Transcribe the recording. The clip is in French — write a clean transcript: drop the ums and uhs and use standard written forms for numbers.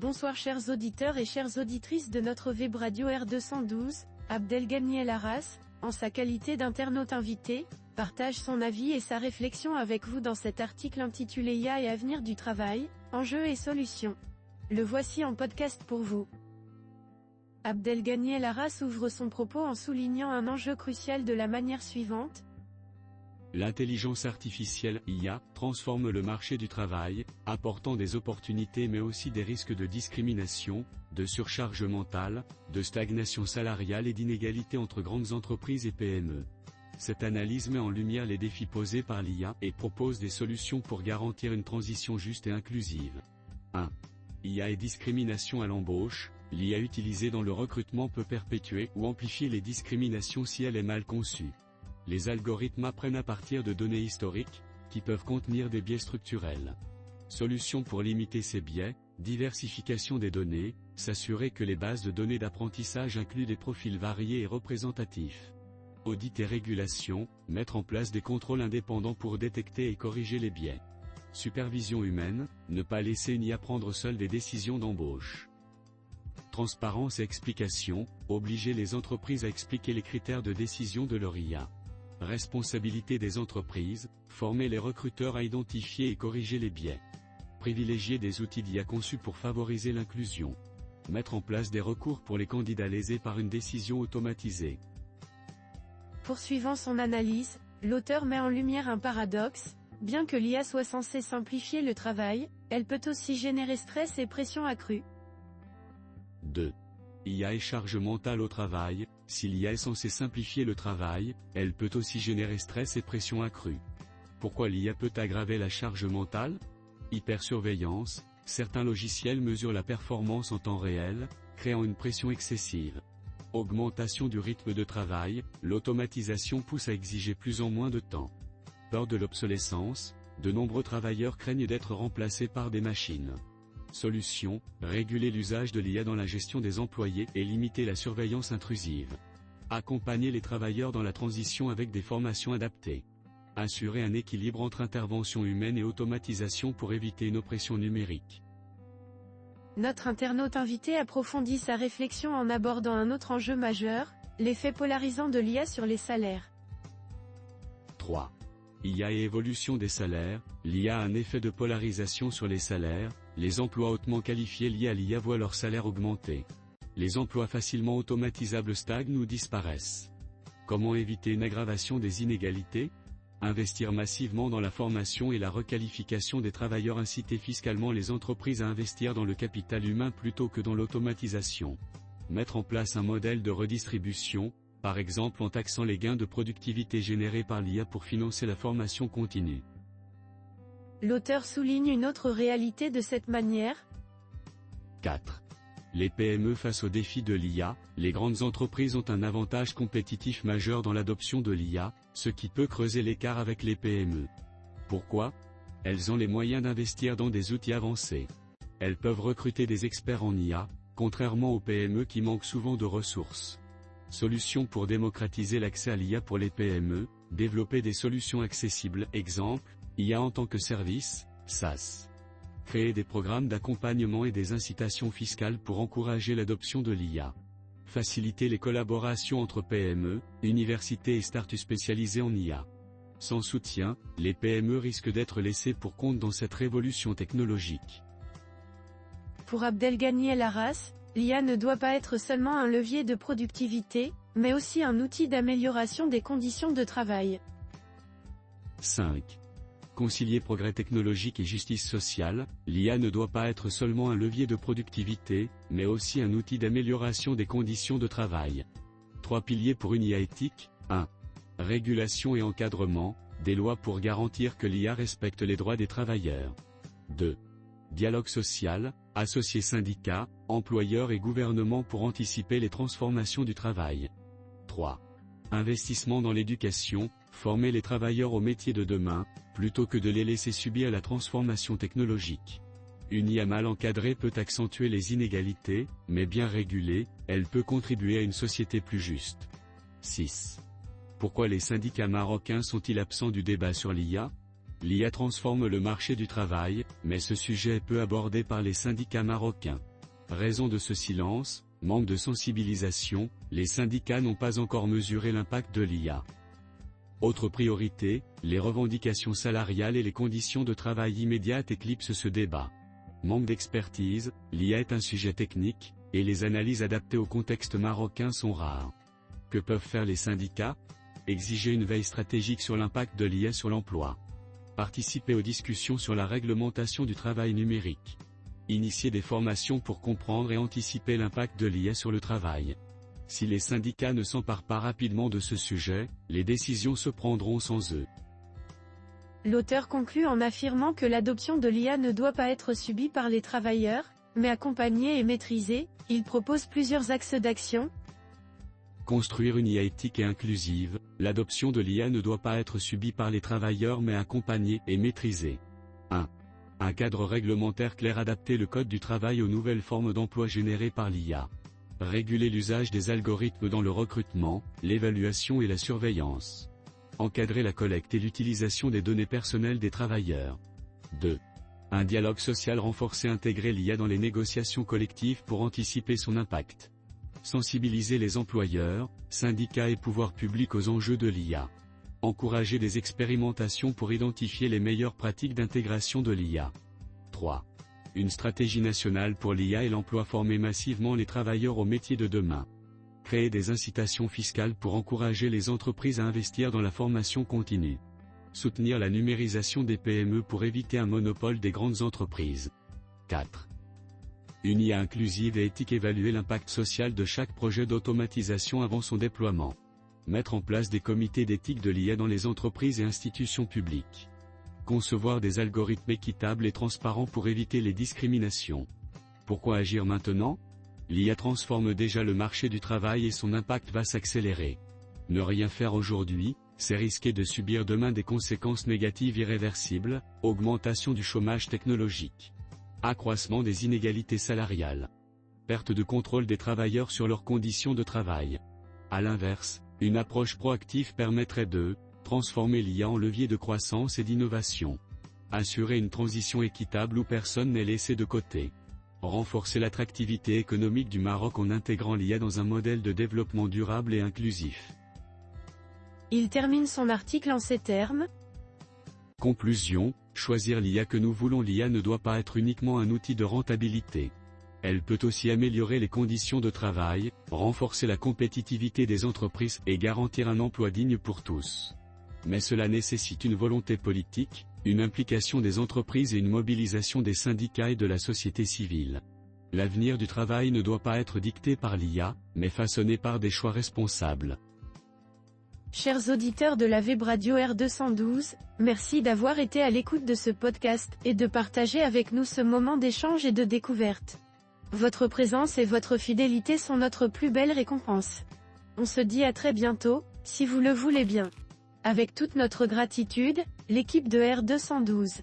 Bonsoir chers auditeurs et chères auditrices de notre web radio R212, Abdelghany El Arras, en sa qualité d'internaute invité, partage son avis et sa réflexion avec vous dans cet article intitulé IA et avenir du travail, enjeux et solutions. Le voici en podcast pour vous. Abdelghany El Arras ouvre son propos en soulignant un enjeu crucial de la manière suivante. L'intelligence artificielle, IA, transforme le marché du travail, apportant des opportunités mais aussi des risques de discrimination, de surcharge mentale, de stagnation salariale et d'inégalité entre grandes entreprises et PME. Cette analyse met en lumière les défis posés par l'IA et propose des solutions pour garantir une transition juste et inclusive. 1. IA et discrimination à l'embauche. L'IA utilisée dans le recrutement peut perpétuer ou amplifier les discriminations si elle est mal conçue. Les algorithmes apprennent à partir de données historiques, qui peuvent contenir des biais structurels. Solution pour limiter ces biais, diversification des données, s'assurer que les bases de données d'apprentissage incluent des profils variés et représentatifs. Audit et régulation, mettre en place des contrôles indépendants pour détecter et corriger les biais. Supervision humaine, ne pas laisser une IA prendre seule des décisions d'embauche. Transparence et explication, obliger les entreprises à expliquer les critères de décision de leur IA. Responsabilité des entreprises, former les recruteurs à identifier et corriger les biais. Privilégier des outils d'IA conçus pour favoriser l'inclusion. Mettre en place des recours pour les candidats lésés par une décision automatisée. Poursuivant son analyse, l'auteur met en lumière un paradoxe. Bien que l'IA soit censée simplifier le travail, elle peut aussi générer stress et pression accrue. 2. IA et charge mentale au travail. Si l'IA est censée simplifier le travail, elle peut aussi générer stress et pression accrue. Pourquoi l'IA peut aggraver la charge mentale? Hypersurveillance, certains logiciels mesurent la performance en temps réel, créant une pression excessive. Augmentation du rythme de travail, l'automatisation pousse à exiger plus en moins de temps. Peur de l'obsolescence, de nombreux travailleurs craignent d'être remplacés par des machines. Solution, réguler l'usage de l'IA dans la gestion des employés et limiter la surveillance intrusive. Accompagner les travailleurs dans la transition avec des formations adaptées. Assurer un équilibre entre intervention humaine et automatisation pour éviter une oppression numérique. Notre internaute invité approfondit sa réflexion en abordant un autre enjeu majeur, l'effet polarisant de l'IA sur les salaires. 3. IA et évolution des salaires. L'IA a un effet de polarisation sur les salaires. Les emplois hautement qualifiés liés à l'IA voient leur salaire augmenter. Les emplois facilement automatisables stagnent ou disparaissent. Comment éviter une aggravation des inégalités? Investir massivement dans la formation et la requalification des travailleurs. Inciter fiscalement les entreprises à investir dans le capital humain plutôt que dans l'automatisation. Mettre en place un modèle de redistribution, par exemple en taxant les gains de productivité générés par l'IA pour financer la formation continue. L'auteur souligne une autre réalité de cette manière. 4. Les PME face aux défis de l'IA. Les grandes entreprises ont un avantage compétitif majeur dans l'adoption de l'IA, ce qui peut creuser l'écart avec les PME. Pourquoi? Elles ont les moyens d'investir dans des outils avancés. Elles peuvent recruter des experts en IA, contrairement aux PME qui manquent souvent de ressources. Solutions pour démocratiser l'accès à l'IA pour les PME, développer des solutions accessibles, exemple, IA en tant que service, SaaS. Créer des programmes d'accompagnement et des incitations fiscales pour encourager l'adoption de l'IA. Faciliter les collaborations entre PME, universités et startups spécialisées en IA. Sans soutien, les PME risquent d'être laissées pour compte dans cette révolution technologique. Pour Abdelghany El Arras, l'IA ne doit pas être seulement un levier de productivité, mais aussi un outil d'amélioration des conditions de travail. 5. Concilier progrès technologique et justice sociale. L'IA ne doit pas être seulement un levier de productivité, mais aussi un outil d'amélioration des conditions de travail. 3 piliers pour une IA éthique. 1. Régulation et encadrement, des lois pour garantir que l'IA respecte les droits des travailleurs. 2. Dialogue social, associer syndicats, employeurs et gouvernements pour anticiper les transformations du travail. 3. Investissement dans l'éducation, former les travailleurs aux métiers de demain, plutôt que de les laisser subir la transformation technologique. Une IA mal encadrée peut accentuer les inégalités, mais bien régulée, elle peut contribuer à une société plus juste. 6. Pourquoi les syndicats marocains sont-ils absents du débat sur l'IA? L'IA transforme le marché du travail, mais ce sujet est peu abordé par les syndicats marocains. Raison de ce silence, manque de sensibilisation, les syndicats n'ont pas encore mesuré l'impact de l'IA. Autre priorité, les revendications salariales et les conditions de travail immédiates éclipsent ce débat. Manque d'expertise, l'IA est un sujet technique, et les analyses adaptées au contexte marocain sont rares. Que peuvent faire les syndicats? Exiger une veille stratégique sur l'impact de l'IA sur l'emploi. Participer aux discussions sur la réglementation du travail numérique. Initier des formations pour comprendre et anticiper l'impact de l'IA sur le travail. Si les syndicats ne s'emparent pas rapidement de ce sujet, les décisions se prendront sans eux. L'auteur conclut en affirmant que l'adoption de l'IA ne doit pas être subie par les travailleurs, mais accompagnée et maîtrisée. Il propose plusieurs axes d'action. Construire une IA éthique et inclusive, l'adoption de l'IA ne doit pas être subie par les travailleurs mais accompagnée et maîtrisée. 1. Un cadre réglementaire clair adapter le code du travail aux nouvelles formes d'emploi générées par l'IA. Réguler l'usage des algorithmes dans le recrutement, l'évaluation et la surveillance. Encadrer la collecte et l'utilisation des données personnelles des travailleurs. 2. Un dialogue social renforcé intégrer l'IA dans les négociations collectives pour anticiper son impact. Sensibiliser les employeurs, syndicats et pouvoirs publics aux enjeux de l'IA. Encourager des expérimentations pour identifier les meilleures pratiques d'intégration de l'IA. 3. Une stratégie nationale pour l'IA et l'emploi former massivement les travailleurs aux métiers de demain. Créer des incitations fiscales pour encourager les entreprises à investir dans la formation continue. Soutenir la numérisation des PME pour éviter un monopole des grandes entreprises. 4. Une IA inclusive et éthique évaluer l'impact social de chaque projet d'automatisation avant son déploiement. Mettre en place des comités d'éthique de l'IA dans les entreprises et institutions publiques. Concevoir des algorithmes équitables et transparents pour éviter les discriminations. Pourquoi agir maintenant? L'IA transforme déjà le marché du travail et son impact va s'accélérer. Ne rien faire aujourd'hui, c'est risquer de subir demain des conséquences négatives irréversibles, augmentation du chômage technologique. Accroissement des inégalités salariales. Perte de contrôle des travailleurs sur leurs conditions de travail. À l'inverse, une approche proactive permettrait de transformer l'IA en levier de croissance et d'innovation. Assurer une transition équitable où personne n'est laissé de côté. Renforcer l'attractivité économique du Maroc en intégrant l'IA dans un modèle de développement durable et inclusif. Il termine son article en ces termes. Conclusion, choisir l'IA que nous voulons. L'IA ne doit pas être uniquement un outil de rentabilité. Elle peut aussi améliorer les conditions de travail, renforcer la compétitivité des entreprises et garantir un emploi digne pour tous. Mais cela nécessite une volonté politique, une implication des entreprises et une mobilisation des syndicats et de la société civile. L'avenir du travail ne doit pas être dicté par l'IA, mais façonné par des choix responsables. Chers auditeurs de la Web Radio R212, merci d'avoir été à l'écoute de ce podcast et de partager avec nous ce moment d'échange et de découverte. Votre présence et votre fidélité sont notre plus belle récompense. On se dit à très bientôt, si vous le voulez bien. Avec toute notre gratitude, l'équipe de R212.